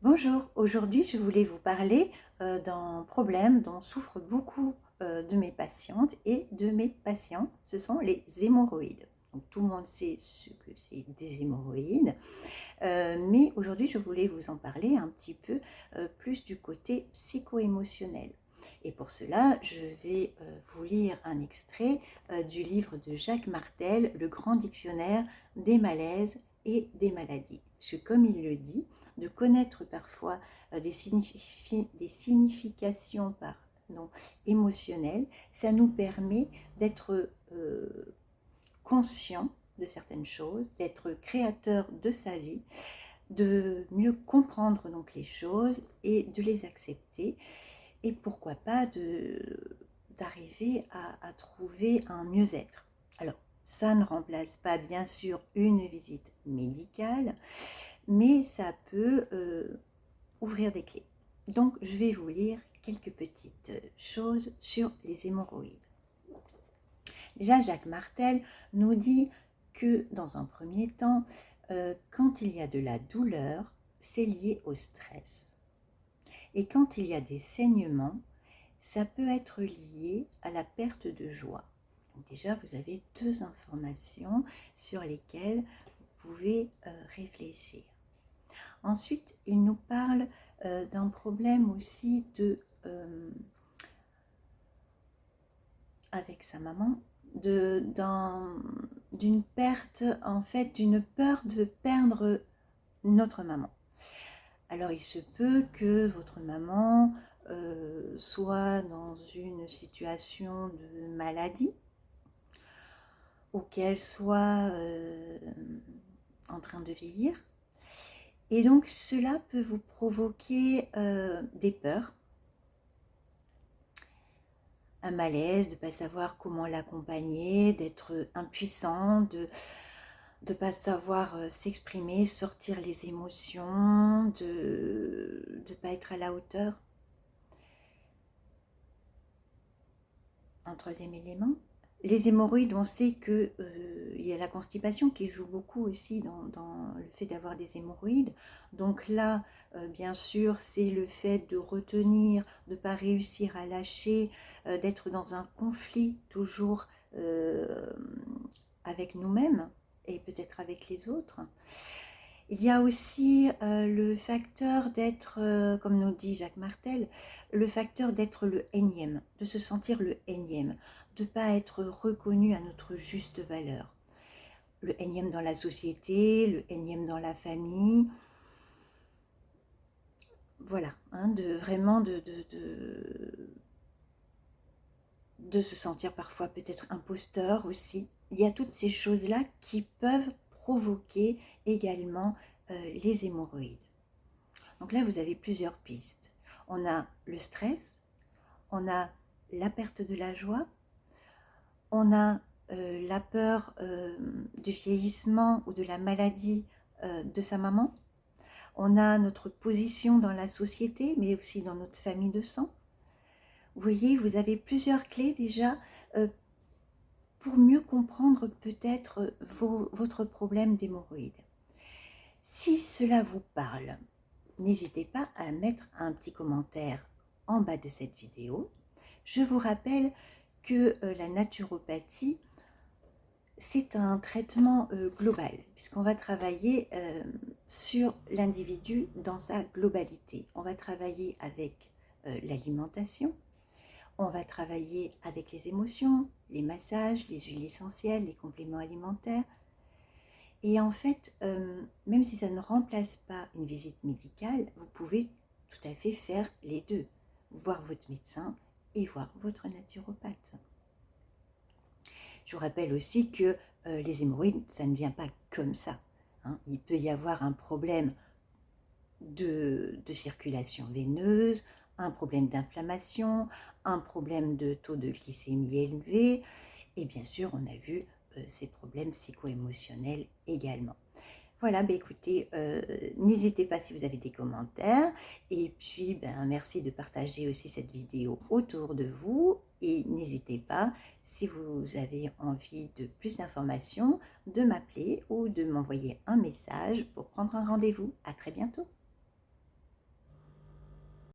Bonjour, aujourd'hui je voulais vous parler d'un problème dont souffrent beaucoup de mes patientes et de mes patients, ce sont les hémorroïdes. Donc, tout le monde sait ce que c'est des hémorroïdes, mais aujourd'hui je voulais vous en parler un petit peu plus du côté psycho-émotionnel. Et pour cela, je vais vous lire un extrait du livre de Jacques Martel, Le grand dictionnaire des malaises et des maladies. Parce que comme il le dit, de connaître parfois des significations émotionnelles, ça nous permet d'être conscient de certaines choses, d'être créateur de sa vie, de mieux comprendre donc les choses et de les accepter, et pourquoi pas d'arriver à trouver un mieux-être. Alors, ça ne remplace pas bien sûr une visite médicale, mais ça peut ouvrir des clés. Donc, je vais vous lire quelques petites choses sur les hémorroïdes. Déjà, Jacques Martel nous dit que dans un premier temps, quand il y a de la douleur, c'est lié au stress. Et quand il y a des saignements, ça peut être lié à la perte de joie. Donc déjà, vous avez deux informations sur lesquelles vous pouvez réfléchir. Ensuite, il nous parle d'un problème aussi avec sa maman, d'une perte, en fait, d'une peur de perdre notre maman. Alors, il se peut que votre maman soit dans une situation de maladie, ou qu'elle soit en train de vieillir. Et donc, cela peut vous provoquer des peurs, un malaise, de ne pas savoir comment l'accompagner, d'être impuissant, de ne pas savoir s'exprimer, sortir les émotions, de ne pas être à la hauteur. Un troisième élément, les hémorroïdes, on sait qu'il y a la constipation qui joue beaucoup aussi dans le fait d'avoir des hémorroïdes. Donc là, bien sûr, c'est le fait de retenir, de ne pas réussir à lâcher, d'être dans un conflit toujours avec nous-mêmes et peut-être avec les autres. Il y a aussi le facteur d'être, comme nous dit Jacques Martel, le facteur d'être le énième, de se sentir le énième, de ne pas être reconnu à notre juste valeur. Le énième dans la société, le énième dans la famille. Voilà, hein, vraiment de se sentir parfois peut-être imposteur aussi. Il y a toutes ces choses-là qui peuvent provoquer également les hémorroïdes. Donc là, vous avez plusieurs pistes. On a le stress, on a la perte de la joie, on a la peur du vieillissement ou de la maladie de sa maman, on a notre position dans la société, mais aussi dans notre famille de sang. Vous voyez, vous avez plusieurs clés déjà pour mieux comprendre peut-être votre problème d'hémorroïdes. Si cela vous parle, n'hésitez pas à mettre un petit commentaire en bas de cette vidéo. Je vous rappelle que la naturopathie, c'est un traitement global, puisqu'on va travailler sur l'individu dans sa globalité. On va travailler avec l'alimentation, on va travailler avec les émotions, les massages, les huiles essentielles, les compléments alimentaires. Et en fait, même si ça ne remplace pas une visite médicale, vous pouvez tout à fait faire les deux. Voir votre médecin et voir votre naturopathe. Je vous rappelle aussi que les hémorroïdes, ça ne vient pas comme ça. Hein. Il peut y avoir un problème de circulation veineuse, un problème d'inflammation, un problème de taux de glycémie élevé, et bien sûr, on a vu ces problèmes psycho-émotionnels également. Voilà, écoutez, n'hésitez pas si vous avez des commentaires, et puis merci de partager aussi cette vidéo autour de vous, et n'hésitez pas, si vous avez envie de plus d'informations, de m'appeler ou de m'envoyer un message pour prendre un rendez-vous. À très bientôt.